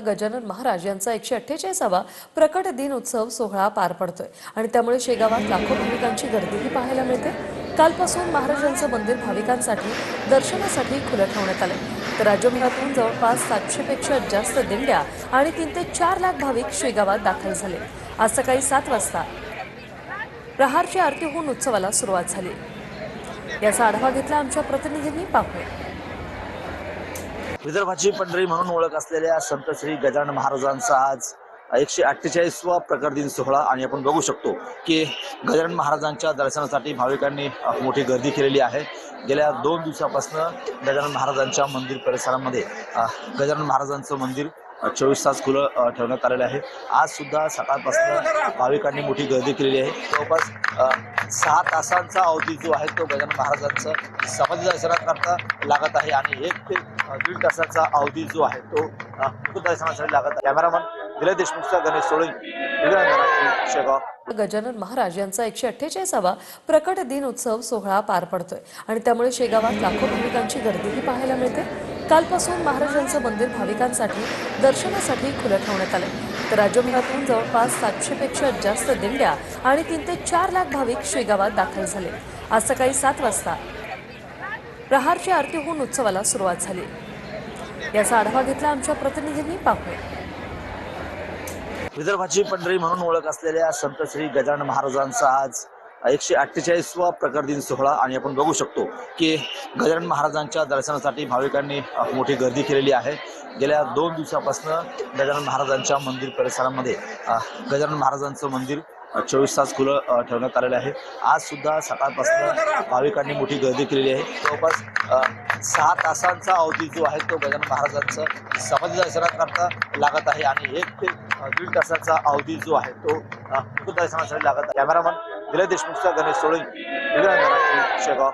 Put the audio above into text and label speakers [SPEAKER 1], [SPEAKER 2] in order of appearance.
[SPEAKER 1] गजानन महाराज यांचा 148वा प्रकट दिन उत्सव सोहळा पार पडतोय आणि त्यामुळे शेगावात लाखो भाविकांची गर्दीही पाहायला मिळते। कालपासून महाराजांचं मंदिर भाविकांसाठी दर्शनासाठी खुलं ठेवण्यात आलंय, तर राज्यभरातून जवळपास 700 पेक्षा जास्त दिंड्या आणि 3 ते 4 लाख भाविक शेगावात दाखल झाले। आज सकाळी 7 वाजता प्रहारची आरती होऊन उत्सवाला सुरुवात झाली। याचा आढावा घेतला आमच्या प्रतिनिधींनी। पाहूया।
[SPEAKER 2] विदर्भाची पंढरी म्हणून ओळख असलेल्या संत श्री गजानन महाराजांचा आज 148वा प्रकट दिन सोहळा आणि आपण बघू शकतो की गजानन महाराजांच्या दर्शनासाठी भाविकांनी मोठी गर्दी केलेली आहे। गेल्या 2 दिवसापासून गजानन महाराजांच्या मंदिर परिसरामध्ये गजानन महाराजांचं मंदिर 24 तास खुलं ठेवण्यात आलेलं आहे। आज सुद्धा सकाळपासून भाविकांनी मोठी गर्दी केलेली आहे। जवळपास 6 तासांचा अवधी जो आहे तो गजानन महाराजांचं समाधी दर्शनाकरता लागत आहे आणि 1 ते 1.5 तासाचा अवधी जो आहे तो दर्शनासाठी लागत आहे। कॅमेरामन दिलीप देशमुखचा गणेश सोळंकी, शेगाव।
[SPEAKER 1] गजानन महाराज यांचा 148वा प्रकट दिन उत्सव सोहळा पार पडतोय आणि त्यामुळे शेगावात लाखो भाविकांची गर्दीही पाहायला मिळते। कालपासून महाराजांचं मंदिर भाविकांसाठी दर्शनासाठी खुलं ठेवण्यात आलंय, तर राज्यभरातून जवळपास 700 पेक्षा जास्त दिंड्या आणि 3 ते 4 लाख भाविक शेगावात दाखल झाले। आज सकाळी 7 वाजता प्रहारची आरती होऊन उत्सवाला सुरुवात झाली। याचा आढावा घेतला आमच्या प्रतिनिधींनी। पाहूया।
[SPEAKER 2] विदर्भाची पंढरी म्हणून ओळख असलेल्या संत श्री गजानन महाराजांचा आज 148वा प्रकट दिन सोहळा आणि आपण बघू शकतो की गजानन महाराजांच्या दर्शनासाठी भाविकांनी मोठी गर्दी केलेली आहे। गेल्या 2 दिवसापासून गजानन महाराजांच्या मंदिर परिसरामध्ये गजानन महाराजांचं मंदिर 24 तास खुलं ठेवण्यात आलेलं आहे। आज सुद्धा सकाळपासून भाविकांनी मोठी गर्दी केलेली आहे। जवळपास 6 तासांचा अवधी जो आहे तो गजानन महाराजांचं समाधी दर्शनाकरता लागत आहे आणि 1 ते 1.5 तासाचा अवधी जो आहे तो दर्शनासाठी लागत आहे। कॅमेरामन दिलीप देशमुखचा गणेश सोळंकी, शेगाव।